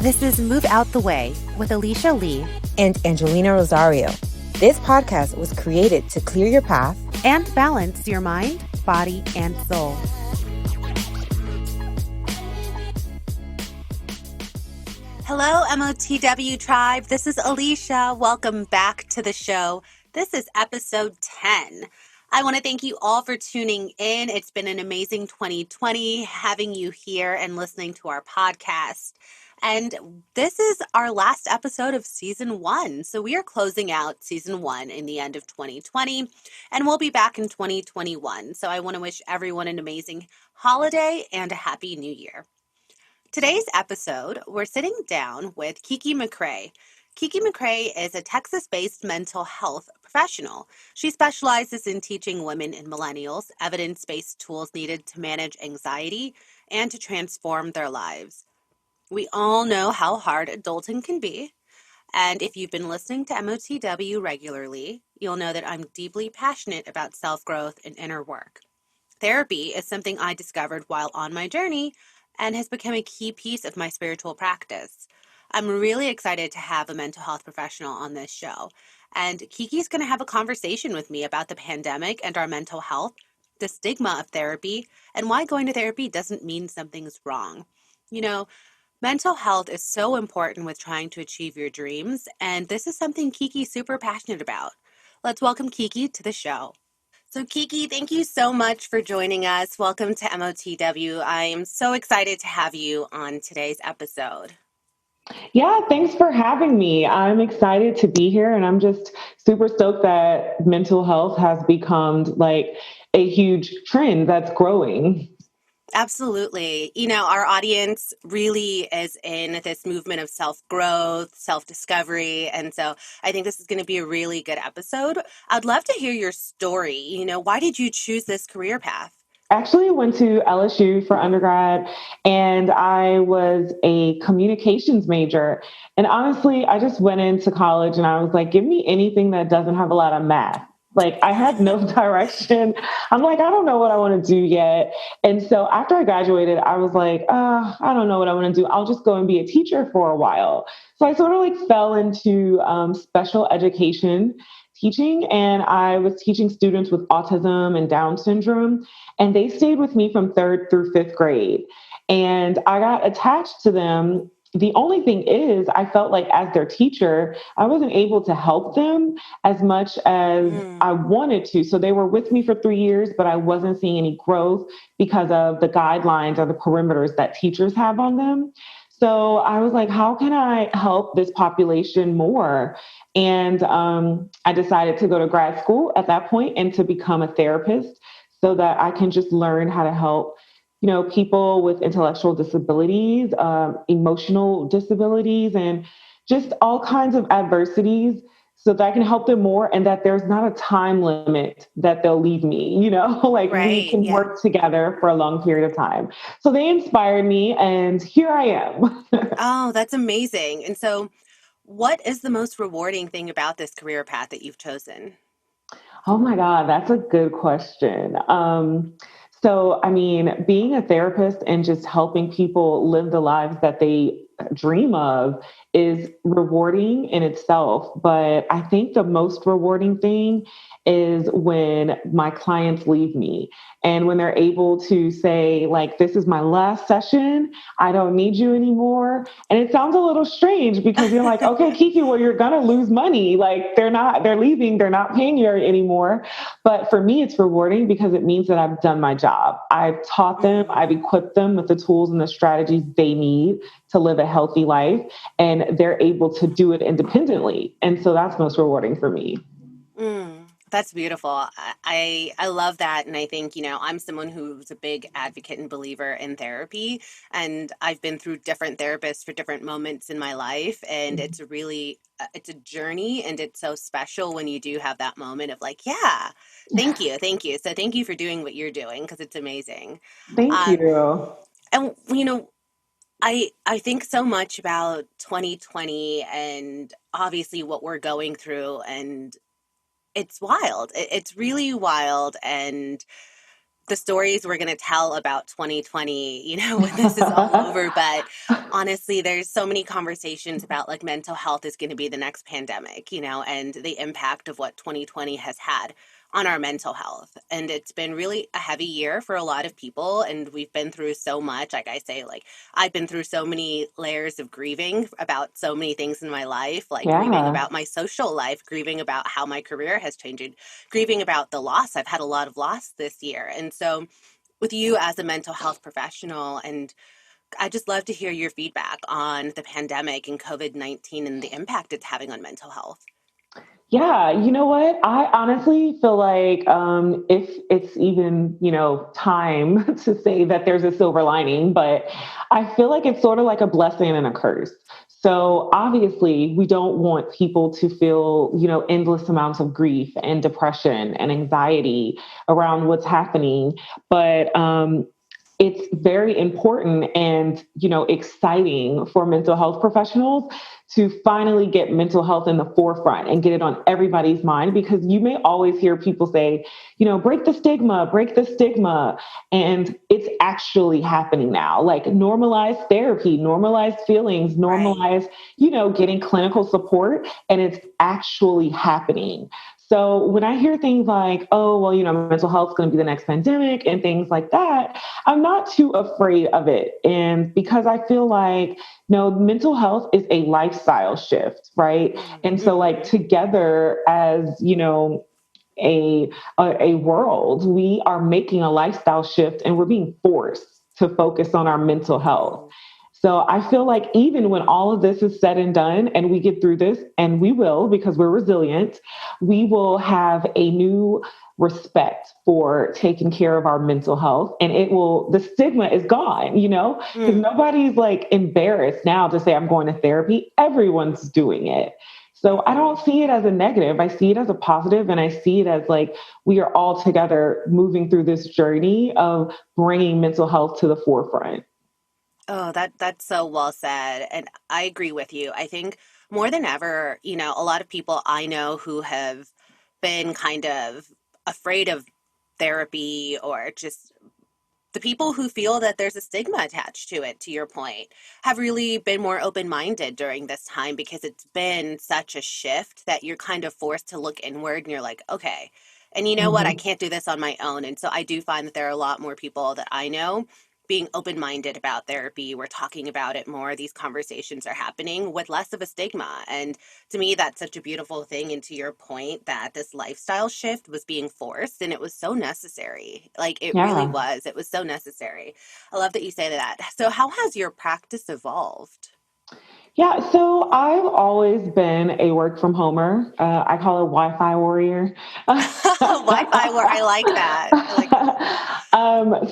This is Move Out the Way with Alicia Lee and Angelina Rosario. This podcast was created to clear your path and balance your mind, body, and soul. Hello, MOTW tribe. This is Alicia. Welcome back to the show. This is episode 10. I want to thank you all for tuning in. It's been an amazing 2020 having you here and listening to our podcast. And this is our last episode of season 1. So we are closing out season 1 in the end of 2020, and we'll be back in 2021. So I want to wish everyone an amazing holiday and a happy new year. Today's episode, we're sitting down with KiKi McCray. KiKi McCray is a Texas-based mental health professional. She specializes in teaching women and millennials evidence-based tools needed to manage anxiety and to transform their lives. We all know how hard adulting can be, and if you've been listening to MOTW regularly, you'll know that I'm deeply passionate about self-growth and inner work. Therapy is something I discovered while on my journey and has become a key piece of my spiritual practice. I'm really excited to have a mental health professional on this show, and KiKi's going to have a conversation with me about the pandemic and our mental health, the stigma of therapy, and why going to therapy doesn't mean something's wrong. You know, mental health is so important with trying to achieve your dreams, and this is something KiKi's super passionate about. Let's welcome KiKi to the show. So KiKi, thank you so much for joining us. Welcome to MOTW. I am so excited to have you on today's episode. Yeah, thanks for having me. I'm excited to be here, and I'm just super stoked that mental health has become like a huge trend that's growing. Absolutely. You know, our audience really is in this movement of self-growth, self-discovery. And so I think this is going to be a really good episode. I'd love to hear your story. You know, why did you choose this career path? Actually went to LSU for undergrad, and I was a communications major. And honestly, I just went into college and I was like, give me anything that doesn't have a lot of math. Like, I had no direction. I'm like, I don't know what I want to do yet. And so after I graduated, I was like, I don't know what I want to do. I'll just go and be a teacher for a while. So I sort of like fell into special education teaching, and I was teaching students with autism and Down syndrome, and they stayed with me from 3rd through 5th grade. And I got attached to them. The only thing is, I felt like as their teacher, I wasn't able to help them as much as I wanted to. So they were with me for 3 years, but I wasn't seeing any growth because of the guidelines or the perimeters that teachers have on them. So I was like, how can I help this population more? And I decided to go to grad school at that point and to become a therapist so that I can just learn how to help, you know, people with intellectual disabilities, emotional disabilities, and just all kinds of adversities so that I can help them more, and that there's not a time limit that they'll leave me, you know, like we can work together for a long period of time. So they inspired me, and here I am. Oh, that's amazing. And so what is the most rewarding thing about this career path that you've chosen? Oh my God, that's a good question. So, I mean, being a therapist and just helping people live the lives that they dream of is rewarding in itself. But I think the most rewarding thing is when my clients leave me and when they're able to say, like, this is my last session, I don't need you anymore. And it sounds a little strange because you're like, okay, KiKi, well, you're going to lose money. Like, they're leaving, they're not paying you anymore. But for me, it's rewarding because it means that I've done my job. I've taught them, I've equipped them with the tools and the strategies they need to live a healthy life, and they're able to do it independently. And so that's most rewarding for me. That's beautiful. I love that. And I think, you know, I'm someone who's a big advocate and believer in therapy. And I've been through different therapists for different moments in my life. And it's it's a journey. And it's so special when you do have that moment of like, yeah, thank you. Thank you. So thank you for doing what you're doing because it's amazing. Thank you. And, you know, I think so much about 2020 and obviously what we're going through, and it's wild. It's really wild. And the stories we're going to tell about 2020, when this is all over. But honestly, there's so many conversations about like mental health is going to be the next pandemic, and the impact of what 2020 has had on our mental health. And it's been really a heavy year for a lot of people. And we've been through so much. Like I say, like I've been through so many layers of grieving about so many things in my life, like grieving Yeah. about my social life, grieving about how my career has changed, grieving about the loss. I've had a lot of loss this year. And so with you as a mental health professional, and I just love to hear your feedback on the pandemic and COVID-19 and the impact it's having on mental health. Yeah, you know what? I honestly feel like if it's even, time to say that there's a silver lining, but I feel like it's sort of like a blessing and a curse. So obviously, we don't want people to feel, endless amounts of grief and depression and anxiety around what's happening. But it's very important and, exciting for mental health professionals to finally get mental health in the forefront and get it on everybody's mind, because you may always hear people say, break the stigma, break the stigma. And it's actually happening now. Like normalize therapy, normalize feelings, Right. normalize, getting clinical support. And it's actually happening. So when I hear things like, oh, well, mental health is going to be the next pandemic and things like that, I'm not too afraid of it. And because I feel like, no, mental health is a lifestyle shift, right? And so like together as, a world, we are making a lifestyle shift and we're being forced to focus on our mental health. So I feel like even when all of this is said and done and we get through this, and we will because we're resilient, we will have a new respect for taking care of our mental health, and the stigma is gone, because nobody's like embarrassed now to say I'm going to therapy. Everyone's doing it. So I don't see it as a negative. I see it as a positive, and I see it as like we are all together moving through this journey of bringing mental health to the forefront. Oh, that's so well said. And I agree with you. I think more than ever, a lot of people I know who have been kind of afraid of therapy, or just the people who feel that there's a stigma attached to it, to your point, have really been more open-minded during this time, because it's been such a shift that you're kind of forced to look inward and you're like, okay, and you know what? I Mhm. can't do this on my own. And so I do find that there are a lot more people that I know being open-minded about therapy. We're talking about it more. These conversations are happening with less of a stigma. And to me, that's such a beautiful thing. And to your point, that this lifestyle shift was being forced, and it was so necessary. Like it really Yeah. was. It was so necessary. I love that you say that. So how has your practice evolved? Yeah, so I've always been a work from homer. I call it Wi-Fi warrior. Wi-Fi, where I like that. I like that.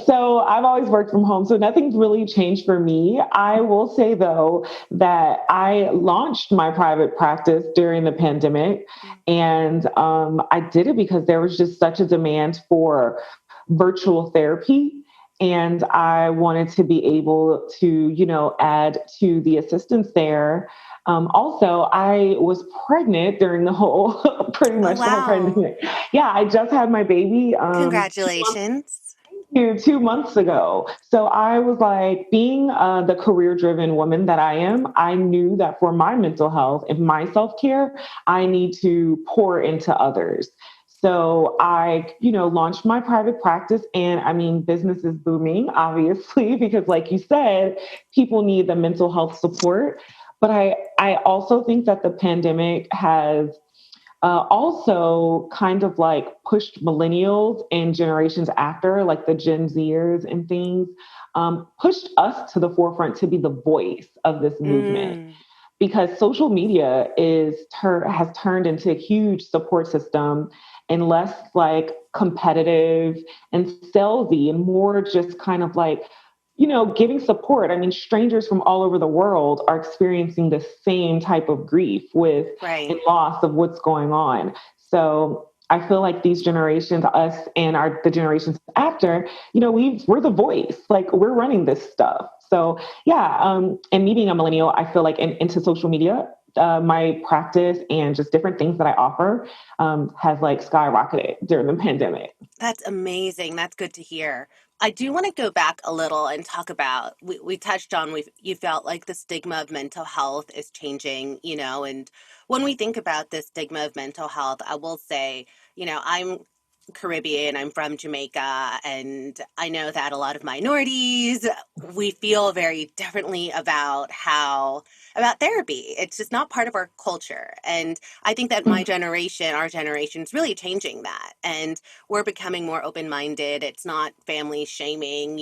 So I've always worked from home, so nothing's really changed for me. I will say though that I launched my private practice during the pandemic, and I did it because there was just such a demand for virtual therapy. And I wanted to be able to, add to the assistance there. Also, I was pregnant during the whole, pretty Oh, much the whole wow. pandemic. Yeah, I just had my baby 2 months Congratulations. 2 months ago. So I was like, being the career driven woman that I am, I knew that for my mental health and my self care, I need to pour into others. So I, launched my private practice, and I mean, business is booming, obviously, because like you said, people need the mental health support. But I also think that the pandemic has also kind of like pushed millennials and generations after, like the Gen Zers and things, pushed us to the forefront to be the voice of this movement, Mm, because social media has turned into a huge support system, and less like competitive and salesy and more just kind of like, giving support. I mean, strangers from all over the world are experiencing the same type of grief with right. and loss of what's going on. So I feel like these generations, us and the generations after, we're the voice. Like we're running this stuff. So yeah, and me being a millennial, I feel like into social media, my practice and just different things that I offer has like skyrocketed during the pandemic. That's amazing. That's good to hear. I do want to go back a little and talk about we touched on you felt like the stigma of mental health is changing, and when we think about the stigma of mental health, I will say, I'm Caribbean, I'm from Jamaica, and I know that a lot of minorities, we feel very differently about therapy. It's just not part of our culture. And I think that our generation is really changing that. And we're becoming more open-minded. It's not family shaming.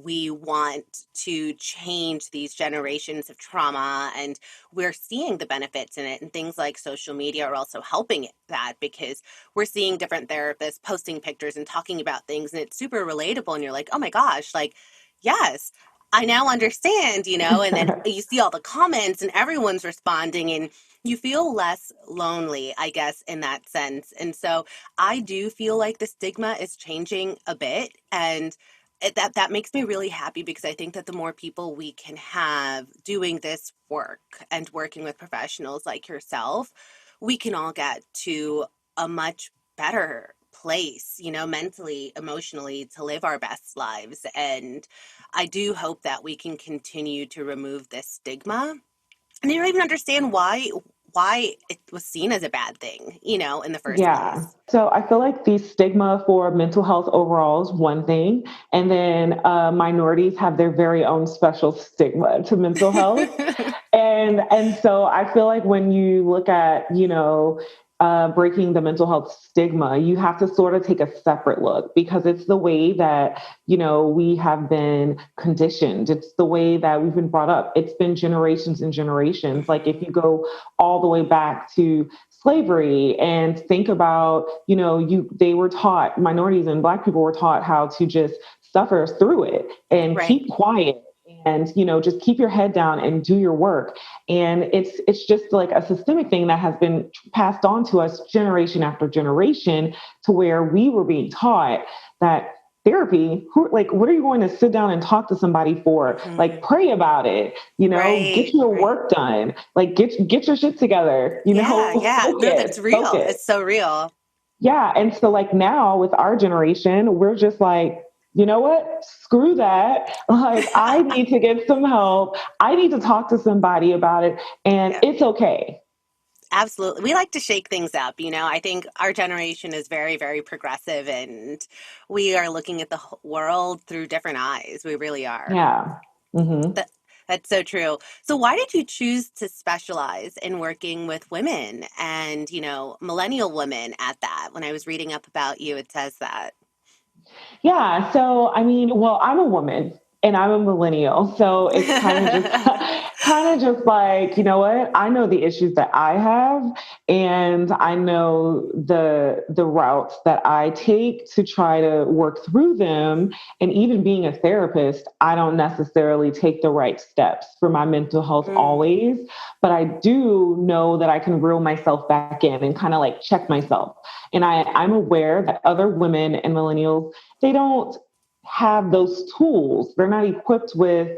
We want to change these generations of trauma, and we're seeing the benefits in it. And things like social media are also helping that, because we're seeing different therapists posting pictures and talking about things, and it's super relatable. And you're like, oh my gosh, like, yes, I now understand, and then you see all the comments and everyone's responding, and you feel less lonely, I guess, in that sense. And so I do feel like the stigma is changing a bit, and that makes me really happy, because I think that the more people we can have doing this work and working with professionals like yourself, we can all get to a much better place, mentally, emotionally, to live our best lives. And I do hope that we can continue to remove this stigma. And I don't even understand why it was seen as a bad thing, in the first Yeah. place. So I feel like the stigma for mental health overall is one thing. And then minorities have their very own special stigma to mental health. And so I feel like when you look at, breaking the mental health stigma, you have to sort of take a separate look, because it's the way that, we have been conditioned. It's the way that we've been brought up. It's been generations and generations. Like if you go all the way back to slavery and think about, they were taught, minorities and Black people were taught how to just suffer through it and Right. keep quiet and just keep your head down and do your work. And it's just like a systemic thing that has been passed on to us generation after generation, to where we were being taught that therapy, what are you going to sit down and talk to somebody for? Like, pray about it, get Right. your Right. work done, like get your shit together, Yeah. Yeah. No, focus, that's real. focus. It's so real. Yeah. And so like now with our generation, we're just like, you know what? Screw that. Like, I need to get some help. I need to talk to somebody about it. And Yeah. it's okay. Absolutely. We like to shake things up. I think our generation is very, very progressive, and we are looking at the world through different eyes. We really are. Yeah. Hmm. That, that's so true. So why did you choose to specialize in working with women and, millennial women at that? When I was reading up about you, it says that. Yeah. So, I mean, well, I'm a woman and I'm a millennial. So it's kind of just like, you know what? I know the issues that I have, and I know the routes that I take to try to work through them. And even being a therapist, I don't necessarily take the right steps for my mental health Mm, always, but I do know that I can reel myself back in and kind of like check myself. And I'm aware that other women and millennials, they don't have those tools. They're not equipped with,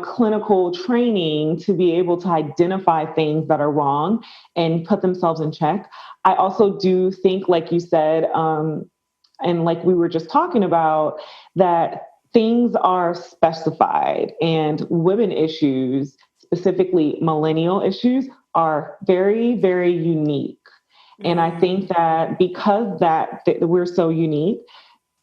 clinical training to be able to identify things that are wrong and put themselves in check. I also do think, like you said, and like we were just talking about, that things are specified, and women issues, specifically millennial issues, are very, very unique. And I think mm, that because we're so unique,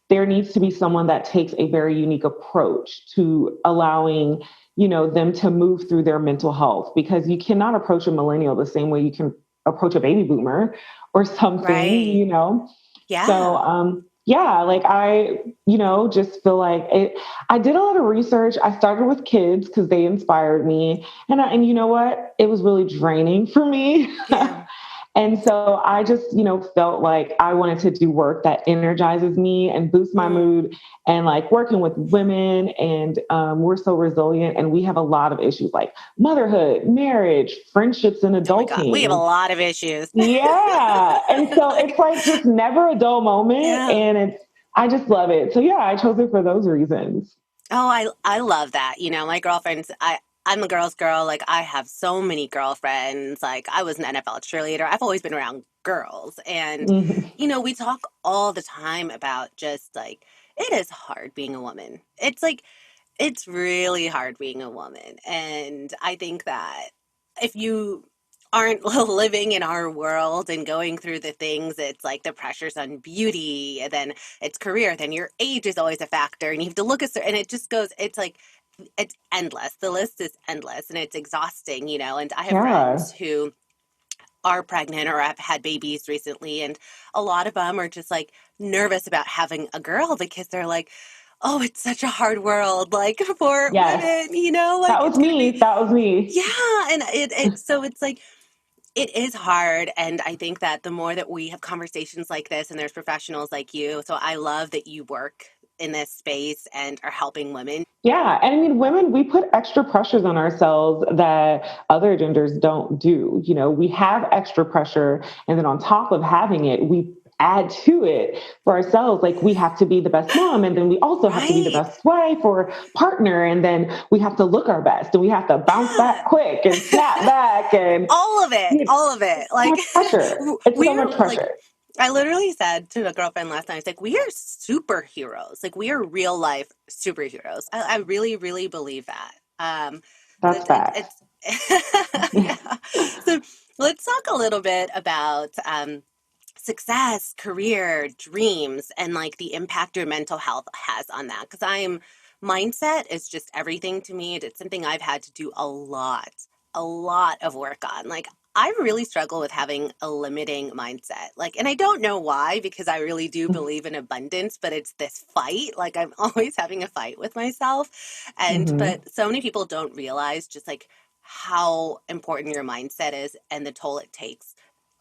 there needs to be someone that takes a very unique approach to allowing, them to move through their mental health, because you cannot approach a millennial the same way you can approach a baby boomer or something, right. So, Yeah. yeah, like I, just feel like I did a lot of research. I started with kids because they inspired me. And you know what? It was really draining for me. Yeah. And so I just, felt like I wanted to do work that energizes me and boosts my Mm. mood. And like working with women, and we're so resilient, and we have a lot of issues like motherhood, marriage, friendships, and Oh my God. We have a adulting. lot of issues. Yeah. And so it's like just never a dull moment. Yeah. And I just love it. So yeah, I chose it for those reasons. Oh, I love that. My girlfriends, I'm a girl's girl. Like, I have so many girlfriends. Like, I was an NFL cheerleader. I've always been around girls. And, Mhm. we talk all the time about just like, it is hard being a woman. It's like, it's really hard being a woman. And I think that if you aren't living in our world and going through the things, it's like the pressures on beauty, and then it's career, then your age is always a factor, and you have to look at, and it just goes, it's like, it's endless. The list is endless and it's exhausting, and I have Yeah. friends who are pregnant or have had babies recently, and a lot of them are just like nervous about having a girl because they're like, oh, it's such a hard world, like for Yes. women, That like was it's gonna be, me. That was me. yeah. And so it's like, it is hard. And I think that the more that we have conversations like this, and there's professionals like you, so I love that you work in this space and are helping women. Yeah. And I mean, women, we put extra pressures on ourselves that other genders don't do. We have extra pressure. And then on top of having it, we add to it for ourselves. Like we have to be the best mom. And then we also have to be the Right. best wife or partner. And then we have to look our best and we have to bounce back Yeah. quick and snap back. And All of it. All of it. it's so Like, much pressure. It's so we're much like, pressure. I literally said to a girlfriend last night, I was like, we are superheroes. Like, we are real life superheroes. I really, really believe that. That's That facts. it's, yeah. So let's talk a little bit about success, career, dreams, and like the impact your mental health has on that. Because mindset is just everything to me. It's something I've had to do a lot of work on. Like, I really struggle with having a limiting mindset. Like, and I don't know why, because I really do believe in abundance, but it's this fight. Like, I'm always having a fight with myself. Hmm. But so many people don't realize just like how important your mindset is and the toll it takes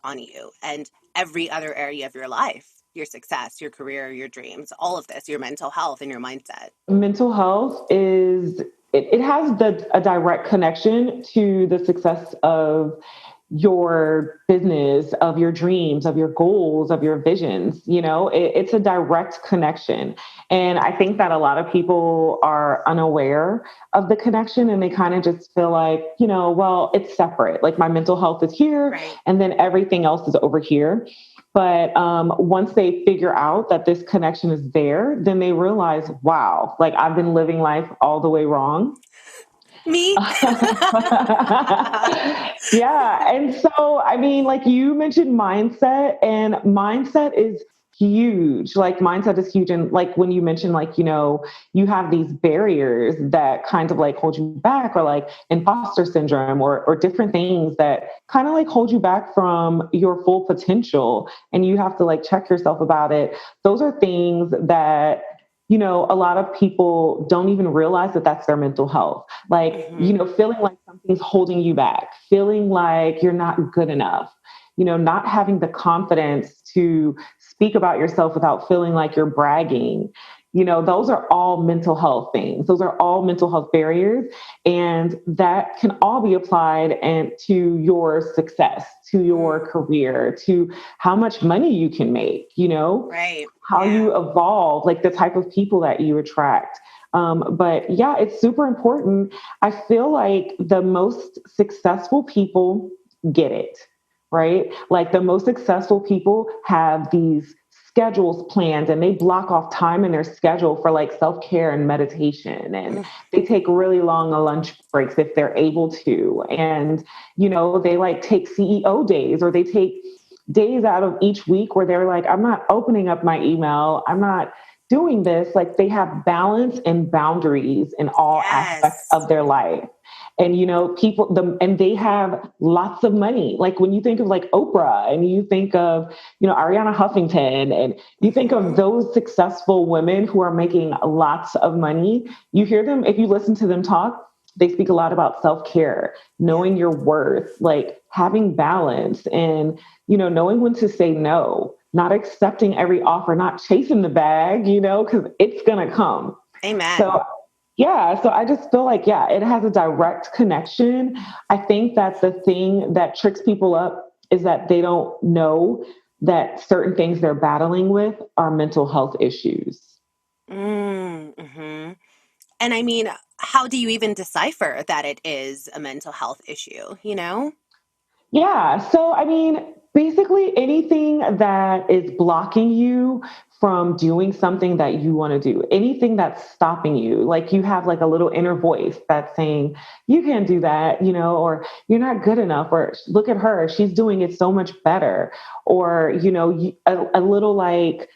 on you and every other area of your life, your success, your career, your dreams, all of this, your mental health and your mindset. Mental health it has a direct connection to the success of your business, of your dreams, of your goals, of your visions. It's a direct connection. And I think that a lot of people are unaware of the connection and they kind of just feel like, well, it's separate. Like my mental health is here Right. and then everything else is over here. But once they figure out that this connection is there, then they realize, wow, like I've been living life all the way wrong. Me? Yeah. And so, I mean, like you mentioned mindset, and mindset is huge. Like, mindset is huge. And like when you mentioned, like, you have these barriers that kind of like hold you back, or like imposter syndrome, or different things that kind of like hold you back from your full potential. And you have to like check yourself about it. Those are things that, a lot of people don't even realize that that's their mental health. Like, Hmm. feeling like something's holding you back, feeling like you're not good enough, not having the confidence to speak about yourself without feeling like you're bragging. Those are all mental health things. Those are all mental health barriers. And that can all be applied and to your success, to your career, to how much money you can make, Right. how Yeah. you evolve, like the type of people that you attract. But yeah, it's super important. I feel like the most successful people get it, right? Like the most successful people have these schedules planned and they block off time in their schedule for like self-care and meditation, and they take really long lunch breaks if they're able to, and they like take CEO days, or they take days out of each week where they're like, I'm not opening up my email, I'm not doing this. Like they have balance and boundaries in all aspects Yes. of their life. And and they have lots of money. Like when you think of like Oprah, and you think of Ariana Huffington, and you think of Hmm. those successful women who are making lots of money, you hear them, if you listen to them talk, they speak a lot about self-care, Yeah. knowing your worth, like having balance, and knowing when to say no, not accepting every offer, not chasing the bag, because it's going to come. Amen. So, yeah, so I just feel like, yeah, it has a direct connection. I think that the thing that tricks people up is that they don't know that certain things they're battling with are mental health issues. Mm-hmm. And I mean, how do you even decipher that it is a mental health issue, you know? Yeah. So, I mean, basically anything that is blocking you from doing something that you want to do, anything that's stopping you, like you have like a little inner voice that's saying, you can't do that, or you're not good enough, or look at her, she's doing it so much better. Or, a little like,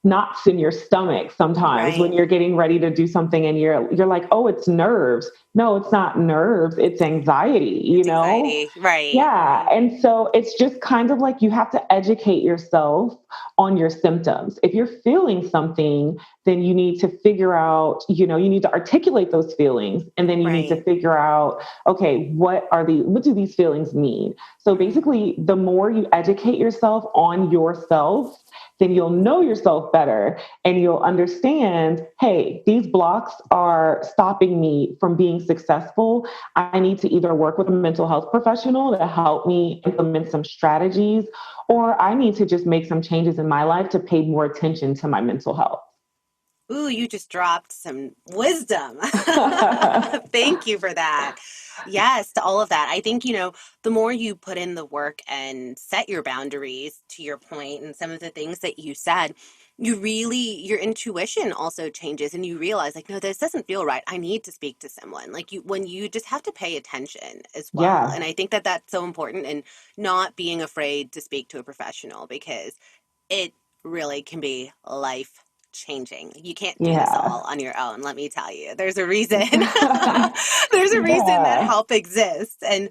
knots in your stomach sometimes when Right. you're getting ready to do something and you're like, oh, it's nerves. No, it's not nerves, it's anxiety, It's anxiety. Right. yeah. Right. And so it's just kind of like you have to educate yourself on your symptoms. If you're feeling something, then you need to figure out, you need to articulate those feelings, and then you need to Right. figure out, okay, what do these feelings mean? So Mm. basically, the more you educate yourself on yourself, then you'll know yourself better and you'll understand, hey, these blocks are stopping me from being successful. I need to either work with a mental health professional to help me implement some strategies, or I need to just make some changes in my life to pay more attention to my mental health. Ooh, you just dropped some wisdom. Thank you for that. Yes, to all of that. I think, the more you put in the work and set your boundaries, to your point, and some of the things that you said, your intuition also changes and you realize, like, no, this doesn't feel right. I need to speak to someone. Like, when you just have to pay attention as well. Yeah, And I think that that's so important, and not being afraid to speak to a professional, because it really can be life changing. You can't do this yeah. all on your own, let me tell you. There's a reason. There's a reason that Yeah, help exists. And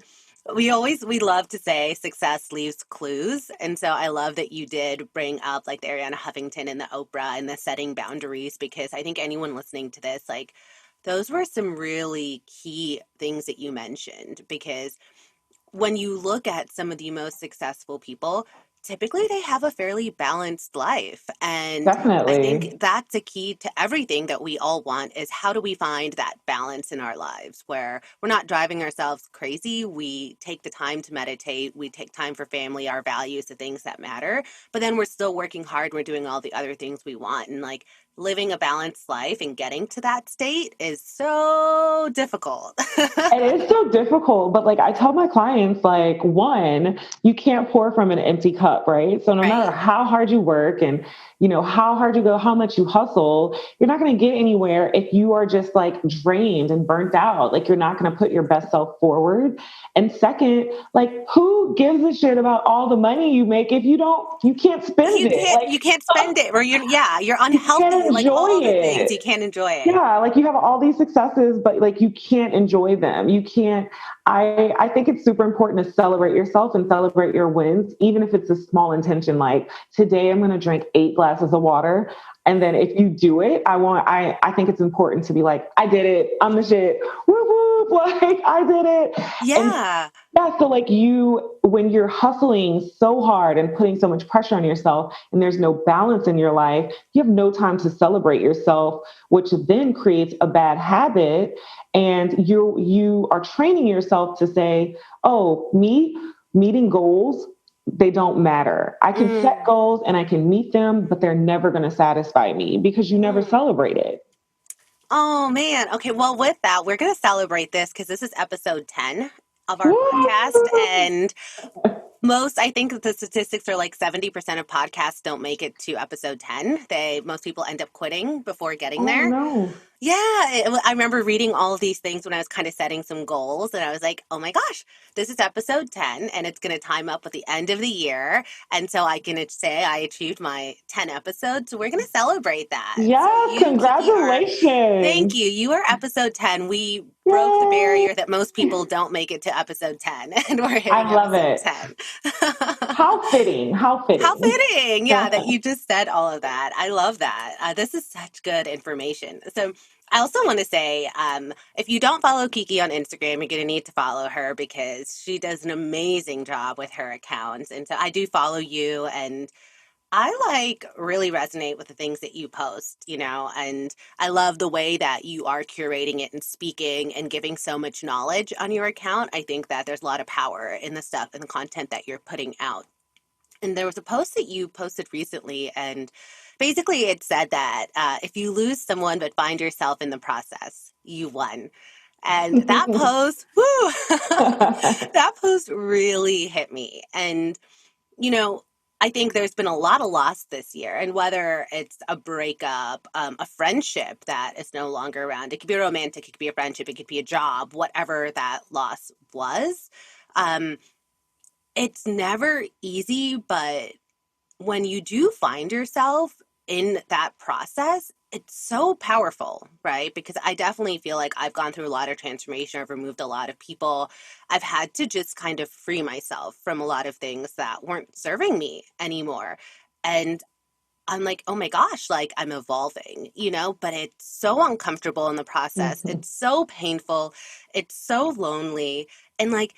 we love to say success leaves clues. And so I love that you did bring up like the Ariana Huffington and the Oprah and the setting boundaries, because I think anyone listening to this, like, those were some really key things that you mentioned, because when you look at some of the most successful people, typically they have a fairly balanced life. And I think definitely. that's a key to everything that we all want, is how do we find that balance in our lives where we're not driving ourselves crazy. We take the time to meditate, we take time for family, our values, the things that matter, but then we're still working hard, we're doing all the other things we want. And like, living a balanced life and getting to that state is so difficult. It is so difficult, but like I tell my clients, like, one, you can't pour from an empty cup, right? So no matter Right. how hard you work and how hard you go, how much you hustle, you're not going to get anywhere if you are just like drained and burnt out. Like you're not going to put your best self forward. And second, like who gives a shit about all the money you make if you can't spend You it? can't Like you can't spend it, or you're you can't unhealthy, like enjoy all the things, it. you can't enjoy it. Yeah, like you have all these successes, but like you can't enjoy them. You can't. I think it's super important to celebrate yourself and celebrate your wins, even if it's a small intention. Like today, I'm going to drink 8 glasses of water, and then if you do it, I think it's important to be like, I did it. I'm the shit. Whoop whoop! Like I did it. And Yeah. yeah, so like when you're hustling so hard and putting so much pressure on yourself, and there's no balance in your life, you have no time to celebrate yourself, which then creates a bad habit. And you are training yourself to say, oh, meeting goals, they don't matter. I can set Mm, goals and I can meet them, but they're never going to satisfy me because you never mm. celebrate it. Oh man. Okay, well, with that, we're going to celebrate this because this is episode 10 of our podcast. Woo! And I think that the statistics are like 70% of podcasts don't make it to episode 10. Most people end up quitting before getting Oh there. no. Yeah, I remember reading all of these things when I was kind of setting some goals, and I was like, oh my gosh, this is episode 10, and it's going to time up with the end of the year. And so I can say I achieved my 10 episodes. So we're going to celebrate that. So Yes, you, Kiki, thank congratulations. you. You are episode 10. We broke the Yay. barrier that most people don't make it to episode 10, and we're hitting I love episode it. 10. How fitting. How How fitting. fitting. Yeah, that you just said all of that. I love that. This is such good information. So, I also want to say, if you don't follow Kiki on Instagram, you're going to need to follow her because she does an amazing job with her accounts. And so I do follow you, and I like really resonate with the things that you post, and I love the way that you are curating it and speaking and giving so much knowledge on your account. I think that there's a lot of power in the stuff and the content that you're putting out. And there was a post that you posted recently, and basically it said that if you lose someone but find yourself in the process, you won. And that post, whoo, that post really hit me. And, you know, I think there's been a lot of loss this year, and whether it's a breakup, a friendship that is no longer around, it could be romantic, it could be a friendship, it could be a job, whatever that loss was. Um, it's never easy, but when you do find yourself in that process, it's so powerful, right? Because I definitely feel like I've gone through a lot of transformation. I've removed a lot of people. I've had to just kind of free myself from a lot of things that weren't serving me anymore. And I'm like, oh my gosh, like I'm evolving, but it's so uncomfortable in the process. Mhm. It's so painful. It's so lonely. And like,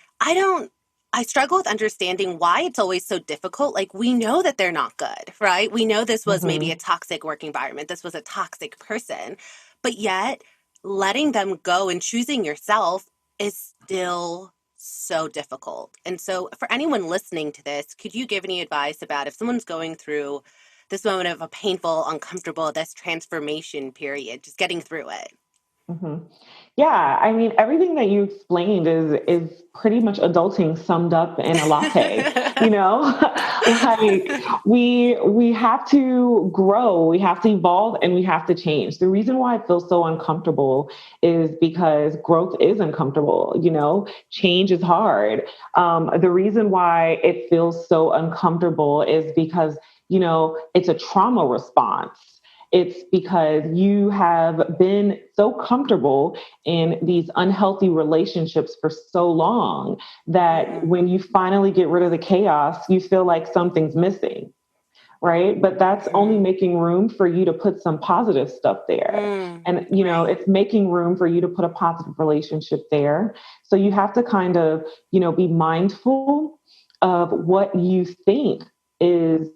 I struggle with understanding why it's always so difficult. Like, we know that they're not good, right? We know this was maybe a Mhm. toxic work environment. This was a toxic person. But yet, letting them go and choosing yourself is still so difficult. And so, for anyone listening to this, could you give any advice about if someone's going through this moment of a painful, uncomfortable, this transformation period, just getting through it? hmm Yeah, I mean, everything that you explained is pretty much adulting summed up in a latte. You know, like we have to grow, we have to evolve, and we have to change. The reason why it feels so uncomfortable is because growth is uncomfortable. Change is hard. The reason why it feels so uncomfortable is because it's a trauma response. It's because you have been so comfortable in these unhealthy relationships for so long that Mm, when you finally get rid of the chaos, you feel like something's missing, right? But that's only mm, making room for you to put some positive stuff there. And, right. it's making room for you to put a positive relationship there. So you have to kind of, be mindful of what you think is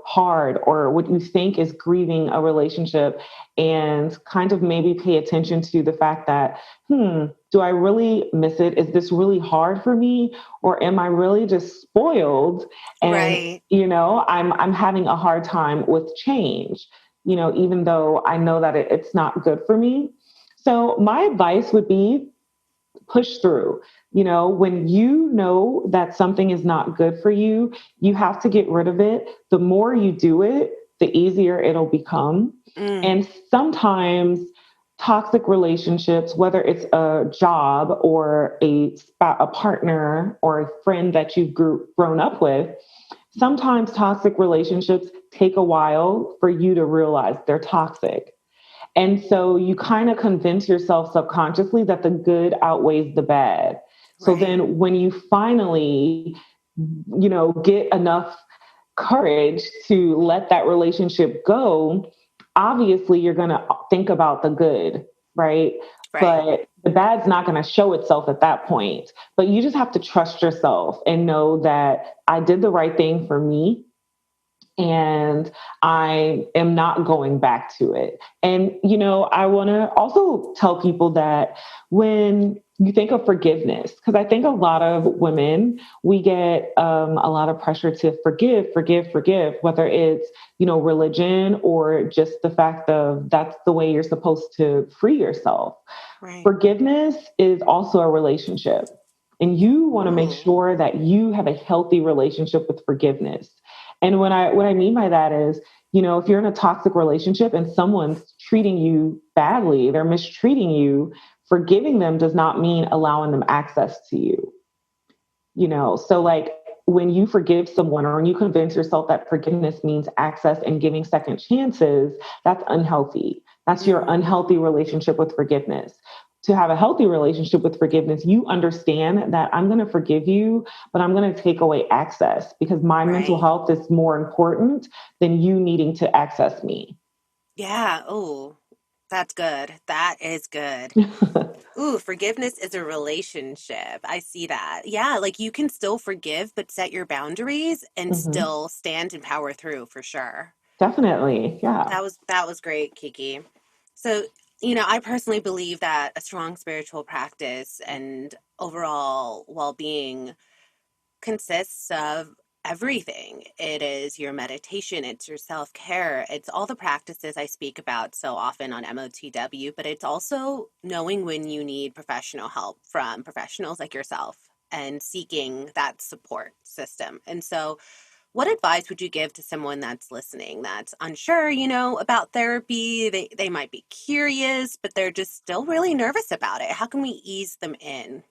hard, or what you think is grieving a relationship, and kind of maybe pay attention to the fact that, do I really miss it? Is this really hard for me? Or am I really just spoiled? And, Right. I'm having a hard time with change, even though I know that it's not good for me. So my advice would be push through. When you know that something is not good for you, you have to get rid of it. The more you do it, the easier it'll become. Mm, And sometimes toxic relationships, whether it's a job or a partner or a friend that you've grown up with, sometimes toxic relationships take a while for you to realize they're toxic. And so you kind of convince yourself subconsciously that the good outweighs the bad. So right. then when you finally, get enough courage to let that relationship go, obviously you're going to think about the good, right? Right. But the bad's not going to show itself at that point. But you just have to trust yourself and know that I did the right thing for me, and I am not going back to it. And, I want to also tell people that when you think of forgiveness, because I think a lot of women, we get a lot of pressure to forgive, forgive, forgive, whether it's, religion or just the fact of that's the way you're supposed to free yourself. Right. Forgiveness is also a relationship. And you want to make Ooh. sure that you have a healthy relationship with forgiveness. And what I mean by that is, if you're in a toxic relationship and someone's treating you badly, they're mistreating you, forgiving them does not mean allowing them access to you. So like when you forgive someone, or when you convince yourself that forgiveness means access and giving second chances, that's unhealthy. That's your Mm, unhealthy relationship with forgiveness. To have a healthy relationship with forgiveness, you understand that I'm going to forgive you, but I'm going to take away access, because my mental right. health is more important than you needing to access me. Yeah. Oh, that's good. That is good. Ooh, forgiveness is a relationship. I see that. Yeah, like you can still forgive, but set your boundaries and hmm still stand and power through for sure. Definitely. Yeah. That was great, Kiki. So, I personally believe that a strong spiritual practice and overall well-being consists of everything. It is your meditation, it's your self care, it's all the practices I speak about so often on MOTW, but it's also knowing when you need professional help from professionals like yourself and seeking that support system. And so, what advice would you give to someone that's listening that's unsure, about therapy? They might be curious, but they're just still really nervous about it. How can we ease them in?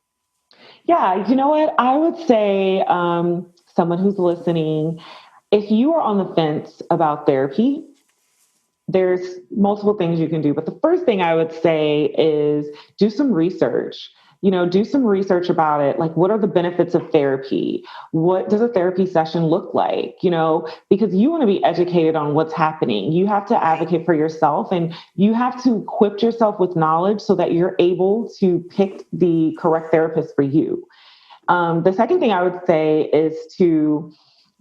Yeah, you know what? I would say, someone who's listening, if you are on the fence about therapy, there's multiple things you can do. But the first thing I would say is do some research. Do some research about it. Like, what are the benefits of therapy? What does a therapy session look like? Because you want to be educated on what's happening. You have to Right. advocate for yourself, and you have to equip yourself with knowledge so that you're able to pick the correct therapist for you. The second thing I would say is to,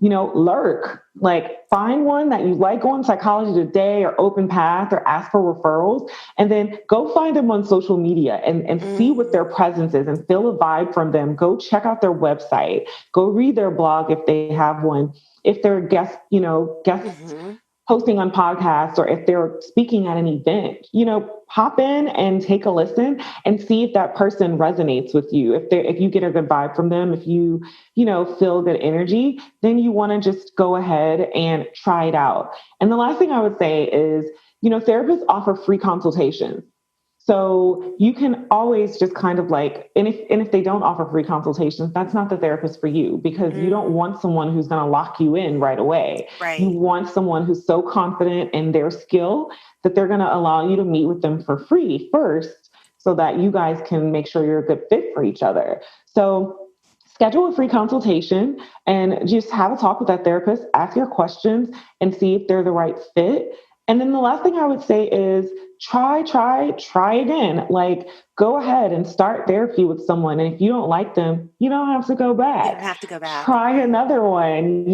lurk, like find one that you like, go on Psychology Today or Open Path or ask for referrals, and then go find them on social media and see what their Mm, presence is and feel a vibe from them. Go check out their website, go read their blog if they have one. If they're guests mm-hmm. hosting on podcasts or if they're speaking at an event, hop in and take a listen and see if that person resonates with you. If you get a good vibe from them, if you feel good energy, then you want to just go ahead and try it out. And the last thing I would say is, therapists offer free consultations. So you can always just kind of like, and if they don't offer free consultations, that's not the therapist for you, because you don't Mm, want someone who's going to lock you in right away. You right. want someone who's so confident in their skill that they're going to allow you to meet with them for free first, so that you guys can make sure you're a good fit for each other. So schedule a free consultation and just have a talk with that therapist, ask your questions and see if they're the right fit. And then the last thing I would say is try again. Like, go ahead and start therapy with someone. And if you don't like them, you don't have to go You back. don't have to go back. Try another one,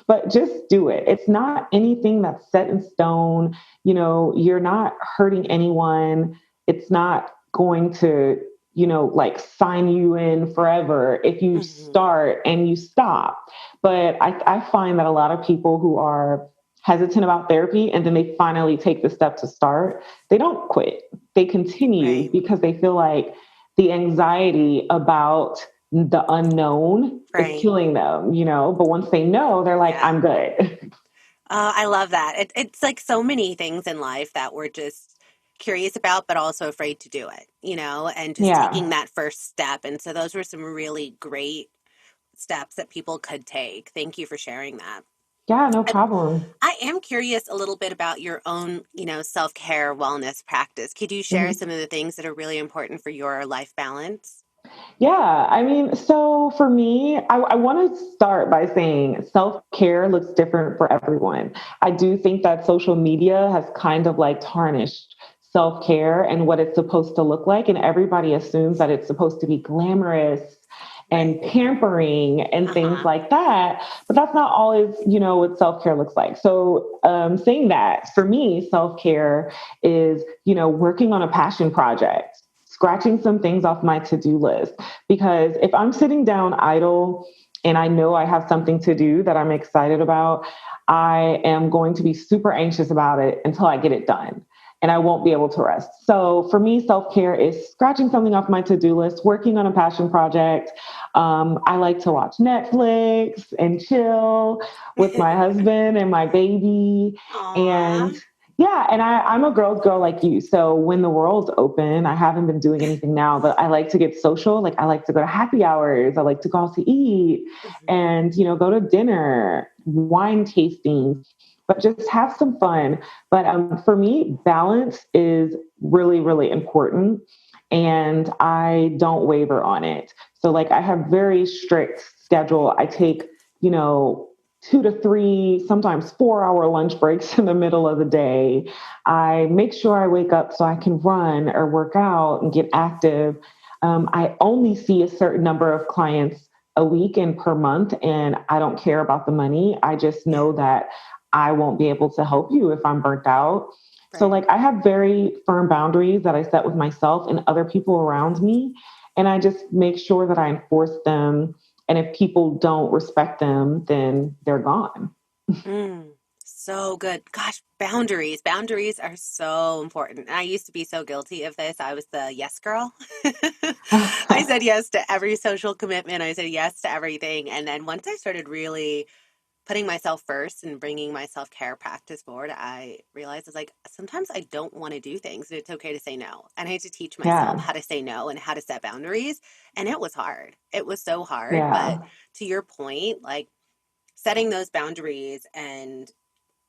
but just do it. It's not anything that's set in stone. You're not hurting anyone. It's not going to, like sign you in forever if you Hmm. start and you stop. But I find that a lot of people who are hesitant about therapy and then they finally take the step to start, they don't quit. They continue Right. because they feel like the anxiety about the unknown is Right. killing them. But once they know, they're like, Yeah. I'm good. I love that. It's like so many things in life that we're just curious about, but also afraid to do it, and just taking Yeah. that first step. And so those were some really great steps that people could take. Thank you for sharing that. Yeah, no I, problem. I am curious a little bit about your own, self-care wellness practice. Could you share Mhm. some of the things that are really important for your life balance? Yeah, I mean, so for me, I want to start by saying self care looks different for everyone. I do think that social media has kind of like tarnished self care and what it's supposed to look like. And everybody assumes that it's supposed to be glamorous and Right. pampering and things Uh-huh. like that. But that's not always what self care looks like. So, saying that, for me, self care is working on a passion project, scratching some things off my to-do list. Because if I'm sitting down idle and I know I have something to do that I'm excited about, I am going to be super anxious about it until I get it done. And I won't be able to rest. So for me, self care is scratching something off my to do list, working on a passion project. I like to watch Netflix and chill with my husband and my baby. Aw. And yeah, and I'm a girl's girl like you. So when the world's open, I haven't been doing anything now, but I like to get social. Like, I like to go to happy hours. I like to go out to eat Mhm. and go to dinner, wine tastings, but just have some fun. But for me, balance is really, really important. And I don't waver on it. So like, I have very strict schedule. I take, you know, 2 to 3, sometimes 4 hour lunch breaks in the middle of the day. I make sure I wake up so I can run or work out and get active. I only see a certain number of clients a week and per month, and I don't care about the money. I just Yeah. know that I won't be able to help you if I'm burnt out. So, Right. like, I have very firm boundaries that I set with myself and other people around me. And I just make sure that I enforce them And if people don't respect them, then they're gone. So good. Gosh, boundaries. Boundaries are so important. And I used to be so guilty of this. I was the yes girl. I said yes to every social commitment. I said yes to everything. And then once I started really putting myself first and bringing my self-care practice forward, I realized it's like sometimes I don't want to do things and it's okay to say no. And I had to teach myself Yeah. how to say no and how to set boundaries. And it was hard. It was so hard. But Yeah. to your point, like setting those boundaries and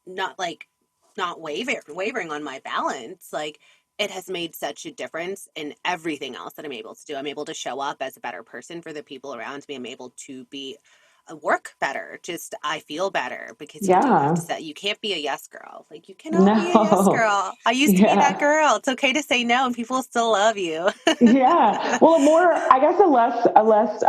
not wavering on my balance, like it has made such a difference in everything else that I'm able to do. I'm able to show up as a better person for the people around me. I'm able to be work better. Just I feel better because you do have Yeah. to say you can't be a yes girl. Like you cannot be a yes No. girl. I used to be that Yeah. girl. It's okay to say no and people still love you. Yeah. Well, I guess a less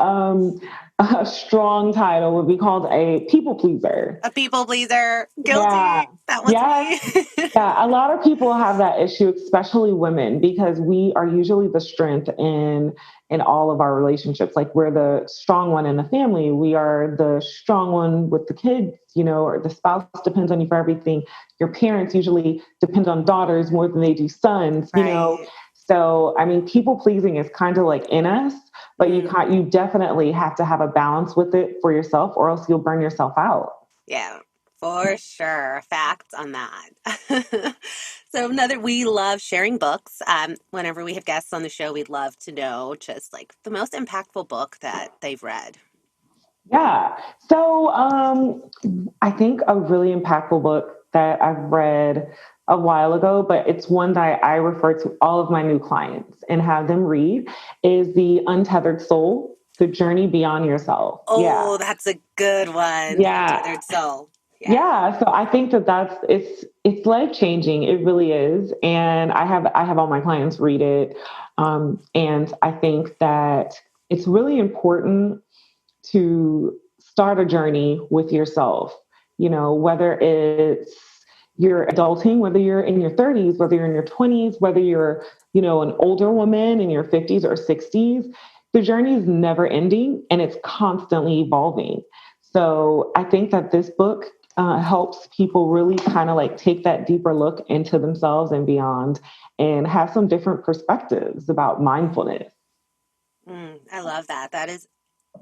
a strong title would be called a people pleaser. A people pleaser. Yeah. Guilty. That was Yes. me. Yeah. A lot of people have that issue, especially women, because we are usually the strength in all of our relationships. Like we're the strong one in the family. We are the strong one with the kids, or the spouse depends on you for everything. Your parents usually depend on daughters more than they do sons. Right. So, I mean, people pleasing is kind of like in us, but Mm. you definitely have to have a balance with it for yourself, or else you'll burn yourself out. Yeah, for sure. Facts on that. So we love sharing books. Whenever we have guests on the show, we'd love to know just like the most impactful book that they've read. Yeah. So, I think a really impactful book that I've read a while ago, but it's one that I refer to all of my new clients and have them read is The Untethered Soul, The Journey Beyond Yourself. Yeah. Oh, that's a good one. The Yeah. Untethered Soul. Yeah. Yeah, so I think that it's life changing. It really is, and I have all my clients read it, and I think that it's really important to start a journey with yourself. Whether it's you're adulting, whether you're in your 30s, whether you're in your 20s, whether you're an older woman in your 50s or 60s, the journey is never ending and it's constantly evolving. So I think that this book helps people really kind of like take that deeper look into themselves and beyond and have some different perspectives about mindfulness. I love that. That is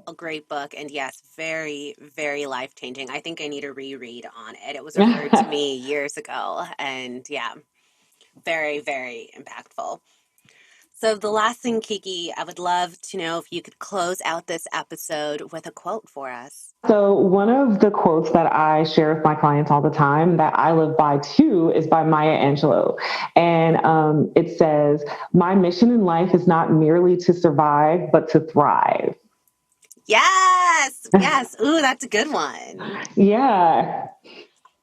a great book. And yes, very, very life changing. I think I need a reread on it. It was referred to me years ago. And yeah, very, very impactful. So, the last thing, KiKi, I would love to know if you could close out this episode with a quote for us. So, one of the quotes that I share with my clients all the time that I live by too is by Maya Angelou. And it says, "My mission in life is not merely to survive, but to thrive." Yes. Yes. Ooh, that's a good one. Yeah.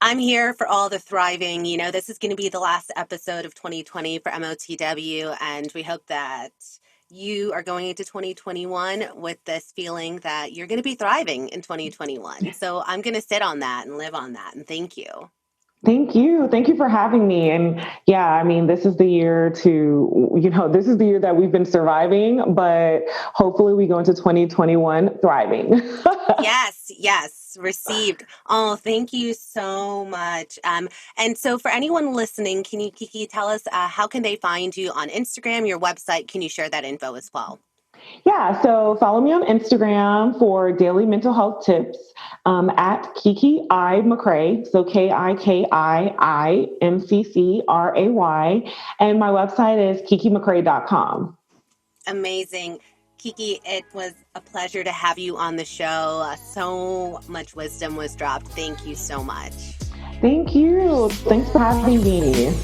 I'm here for all the thriving. This is going to be the last episode of 2020 for MOTW, and we hope that you are going into 2021 with this feeling that you're going to be thriving in 2021. So I'm going to sit on that and live on that, and thank you. Thank you. Thank you for having me. And yeah, I mean, this is the year this is the year that we've been surviving, but hopefully we go into 2021 thriving. Yes, yes, received. Oh, thank you so much. And so for anyone listening, can you, KiKi, tell us how can they find you on Instagram, your website? Can you share that info as well? Yeah, so follow me on Instagram for daily mental health tips at KiKi I McCray. So KiKiIMCCRAY. And my website is kikimccray.com. Amazing. KiKi, it was a pleasure to have you on the show. So much wisdom was dropped. Thank you so much. Thank you. Thanks for having me.